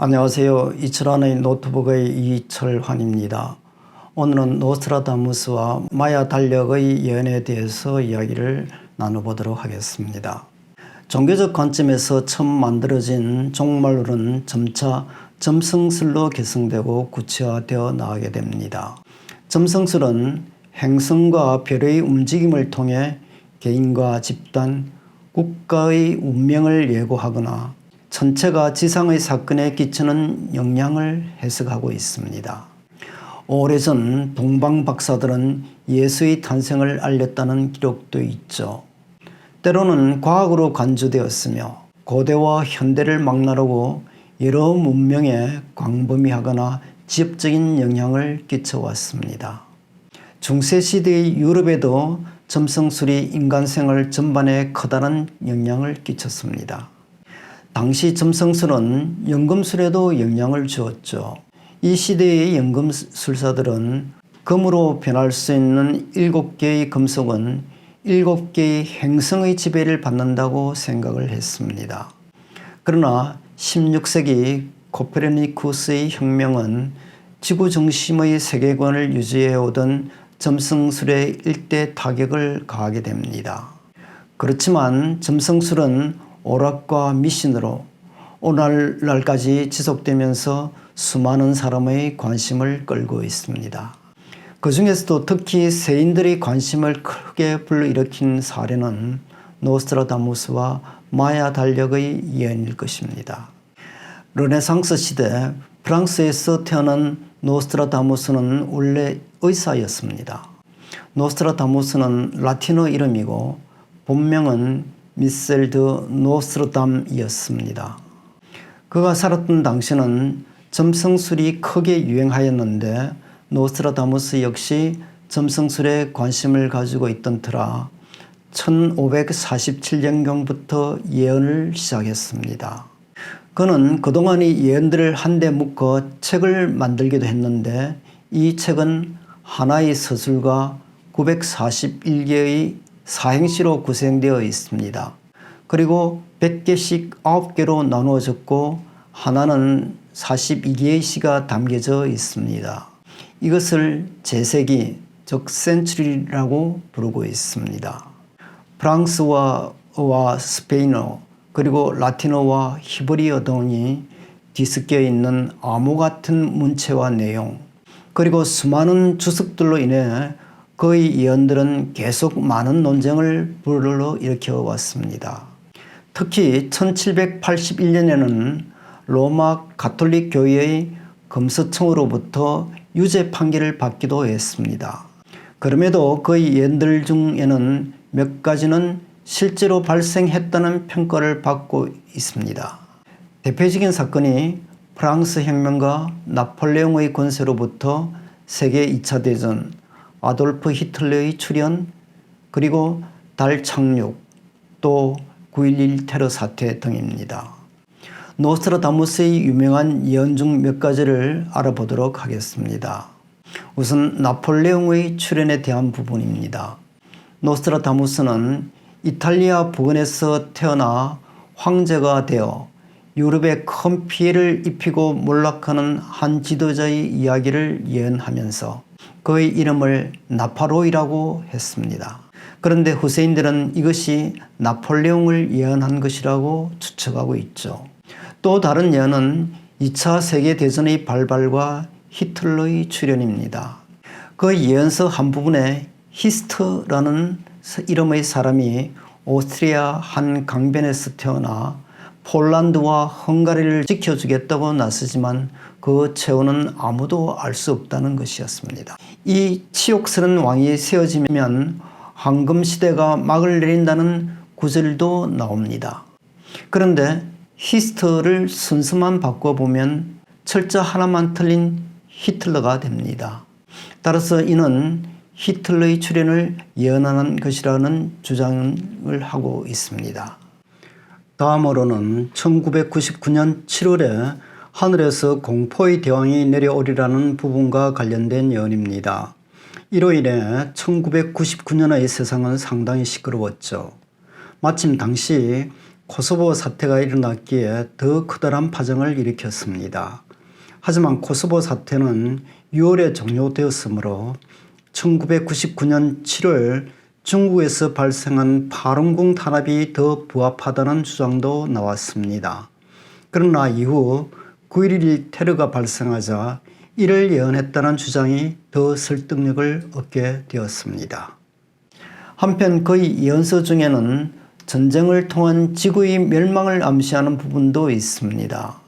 안녕하세요. 이철환의 노트북의 이철환입니다. 오늘은 노스트라다무스와 마야 달력의 예언에 대해서 이야기를 나눠보도록 하겠습니다. 종교적 관점에서 처음 만들어진 종말론은 점차 점성술로 개성되고 구체화되어 나가게 됩니다. 점성술은 행성과 별의 움직임을 통해 개인과 집단, 국가의 운명을 예고하거나 천체가 지상의 사건에 끼치는 영향을 해석하고 있습니다. 오래전 동방 박사들은 예수의 탄생을 알렸다는 기록도 있죠. 때로는 과학으로 간주되었으며 고대와 현대를 막나르고 여러 문명에 광범위하거나 지역적인 영향을 끼쳐왔습니다. 중세시대의 유럽에도 점성술이 인간 생활 전반에 커다란 영향을 끼쳤습니다. 당시 점성술은 연금술에도 영향을 주었죠. 이 시대의 연금술사들은 금으로 변할 수 있는 7개의 금속은 7개의 행성의 지배를 받는다고 생각을 했습니다. 그러나 16세기 코페르니쿠스의 혁명은 지구 중심의 세계관을 유지해오던 점성술에 일대 타격을 가하게 됩니다. 그렇지만 점성술은 오락과 미신으로 오늘날까지 지속되면서 수많은 사람의 관심을 끌고 있습니다. 그 중에서도 특히 세인들의 관심을 크게 불러일으킨 사례는 노스트라다무스와 마야 달력의 예언일 것입니다. 르네상스 시대 프랑스에서 태어난 노스트라다무스는 원래 의사였습니다. 노스트라다무스는 라틴어 이름이고 본명은 미셀 드 노스트르담이었습니다. 그가 살았던 당시는 점성술이 크게 유행하였는데 노스트라다무스 역시 점성술에 관심을 가지고 있던 터라 1547년경부터 예언을 시작했습니다. 그는 그동안의 예언들을 한데 묶어 책을 만들기도 했는데 이 책은 하나의 서술과 941개의 사행시로 구성되어 있습니다. 그리고 100개씩 9개로 나누어졌고 하나는 42개의 시가 담겨져 있습니다. 이것을 제세기, 즉 센츄리라고 부르고 있습니다. 프랑스어와 스페인어 그리고 라틴어와 히브리어 등이 뒤섞여 있는 암호 같은 문체와 내용 그리고 수많은 주석들로 인해 그의 예언들은 계속 많은 논쟁을 불러일으켜 왔습니다. 특히 1781년에는 로마 가톨릭 교회의 금서청으로부터 유죄 판결을 받기도 했습니다. 그럼에도 그의 예언들 중에는 몇 가지는 실제로 발생했다는 평가를 받고 있습니다. 대표적인 사건이 프랑스 혁명과 나폴레옹의 권세로부터 세계 2차 대전, 아돌프 히틀러의 출현, 그리고 달 착륙, 또 9.11 테러 사태 등입니다. 노스트라다무스의 유명한 예언 중 몇 가지를 알아보도록 하겠습니다. 우선 나폴레옹의 출현에 대한 부분입니다. 노스트라다무스는 이탈리아 부근에서 태어나 황제가 되어 유럽에 큰 피해를 입히고 몰락하는 한 지도자의 이야기를 예언하면서 그의 이름을 나파로이라고 했습니다. 그런데 후세인들은 이것이 나폴레옹을 예언한 것이라고 추측하고 있죠. 또 다른 예언은 2차 세계대전의 발발과 히틀러의 출현입니다. 그 예언서 한 부분에 히스트라는 이름의 사람이 오스트리아 한 강변에서 태어나 폴란드와 헝가리를 지켜주겠다고 나서지만 그 최후는 아무도 알 수 없다는 것이었습니다. 이 치욕스러운 왕이 세워지면 황금시대가 막을 내린다는 구절도 나옵니다. 그런데 히스트를 순서만 바꿔보면 철자 하나만 틀린 히틀러가 됩니다. 따라서 이는 히틀러의 출현을 예언하는 것이라는 주장을 하고 있습니다. 다음으로는 1999년 7월에 하늘에서 공포의 대왕이 내려오리라는 부분과 관련된 예언입니다. 이로 인해 1999년의 세상은 상당히 시끄러웠죠. 마침 당시 코소보 사태가 일어났기에 더 커다란 파장을 일으켰습니다. 하지만 코소보 사태는 6월에 종료되었으므로 1999년 7월 중국에서 발생한 파룬궁 탄압이 더 부합하다는 주장도 나왔습니다. 그러나 이후 9.11 테러가 발생하자 이를 예언했다는 주장이 더 설득력을 얻게 되었습니다. 한편 그의 예언서 중에는 전쟁을 통한 지구의 멸망을 암시하는 부분도 있습니다.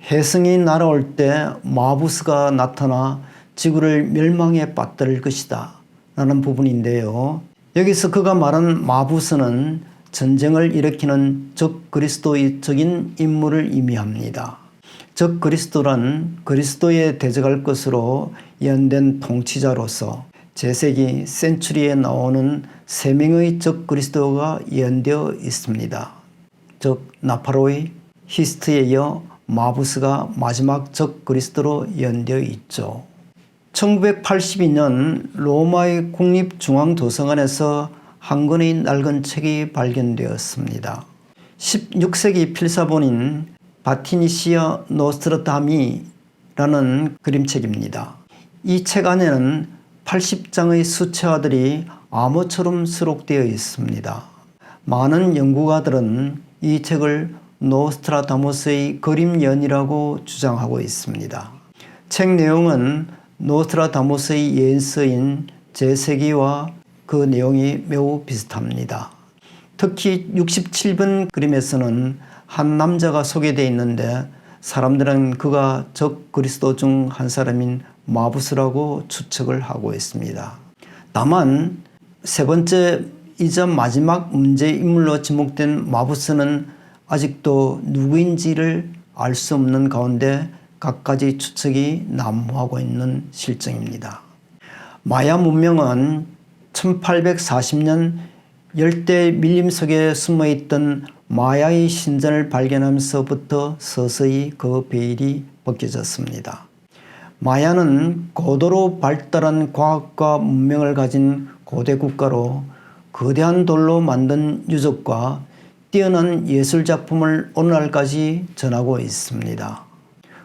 혜성이 날아올 때 마부스가 나타나 지구를 멸망에 빠뜨릴 것이다 라는 부분인데요. 여기서 그가 말한 마부스는 전쟁을 일으키는 적 그리스도적인 인물을 의미합니다. 적 그리스도란 그리스도에 대적할 것으로 예언된 통치자로서 제세기 센츄리에 나오는 3명의 적 그리스도가 예언되어 있습니다. 즉 나파로의 히스트에 이어 마부스가 마지막 적 그리스도로 예언되어 있죠. 1982년 로마의 국립중앙도서관에서 한 권의 낡은 책이 발견되었습니다. 16세기 필사본인 바티니시어 노스트라다미라는 그림책입니다. 이 책 안에는 80장의 수채화들이 암호처럼 수록되어 있습니다. 많은 연구가들은 이 책을 노스트라다무스의 그림 예언이라고 주장하고 있습니다. 책 내용은 노스트라다무스의 예언서인 제세기와 그 내용이 매우 비슷합니다. 특히 67번 그림에서는 한 남자가 소개되어 있는데 사람들은 그가 적 그리스도 중 한 사람인 마부스라고 추측을 하고 있습니다. 다만 세 번째이자 마지막 문제 인물로 지목된 마부스는 아직도 누구인지를 알 수 없는 가운데 갖가지 추측이 난무하고 있는 실정입니다. 마야 문명은 1840년 열대 밀림 속에 숨어있던 마야의 신전을 발견하면서부터 서서히 그 베일이 벗겨졌습니다. 마야는 고도로 발달한 과학과 문명을 가진 고대 국가로 거대한 돌로 만든 유적과 뛰어난 예술작품을 오늘날까지 전하고 있습니다.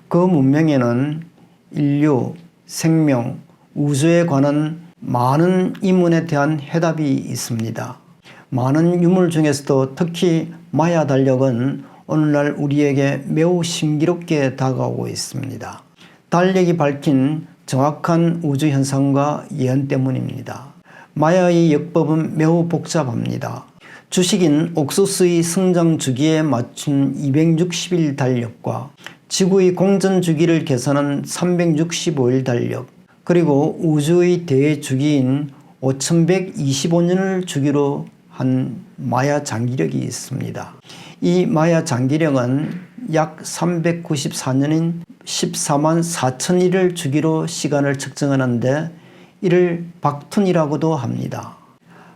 그 문명에는 인류, 생명, 우주에 관한 많은 의문에 대한 해답이 있습니다. 많은 유물 중에서도 특히 마야 달력은 오늘날 우리에게 매우 신기롭게 다가오고 있습니다. 달력이 밝힌 정확한 우주 현상과 예언 때문입니다. 마야의 역법은 매우 복잡합니다. 주식인 옥수수의 성장 주기에 맞춘 260일 달력과 지구의 공전 주기를 계산한 365일 달력, 그리고 우주의 대주기인 5125년을 주기로 한 마야 장기력이 있습니다. 이 마야 장기력은 약 394년인 14만 4천일을 주기로 시간을 측정하는데 이를 박툰이라고도 합니다.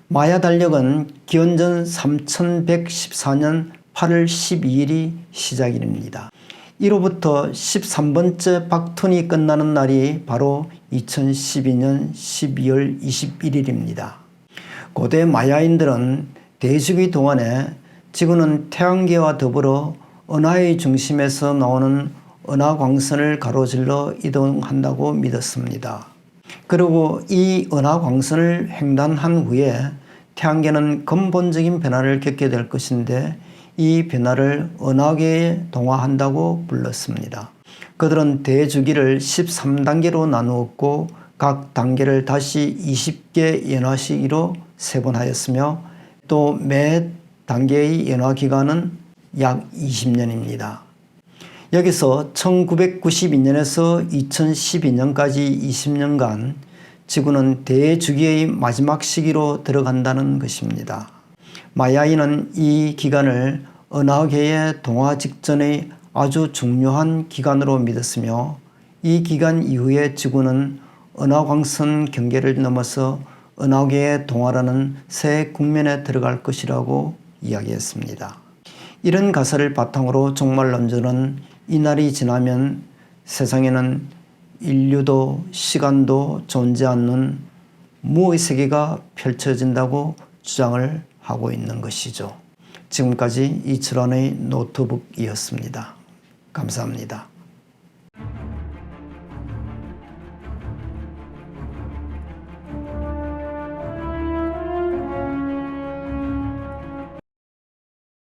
마야 달력은 기원전 3114년 8월 12일이 시작일입니다. 이로부터 13번째 박툰이 끝나는 날이 바로 2012년 12월 21일입니다. 고대 마야인들은 대주기 동안에 지구는 태양계와 더불어 은하의 중심에서 나오는 은하광선을 가로질러 이동한다고 믿었습니다. 그리고 이 은하광선을 횡단한 후에 태양계는 근본적인 변화를 겪게 될 것인데 이 변화를 은하계에 동화한다고 불렀습니다. 그들은 대주기를 13단계로 나누었고 각 단계를 다시 20개 연화 시기로 세분하였으며 또 매 단계의 연화 기간은 약 20년입니다. 여기서 1992년에서 2012년까지 20년간 지구는 대주기의 마지막 시기로 들어간다는 것입니다. 마야인은 이 기간을 은하계의 동화 직전의 아주 중요한 기간으로 믿었으며 이 기간 이후에 지구는 은하광선 경계를 넘어서 은하계의 동화라는 새 국면에 들어갈 것이라고 이야기했습니다. 이런 가설을 바탕으로 종말론자는 이날이 지나면 세상에는 인류도 시간도 존재 않는 무의 세계가 펼쳐진다고 주장을 하고 있는 것이죠. 지금까지 이철환의 노트북이었습니다. 감사합니다.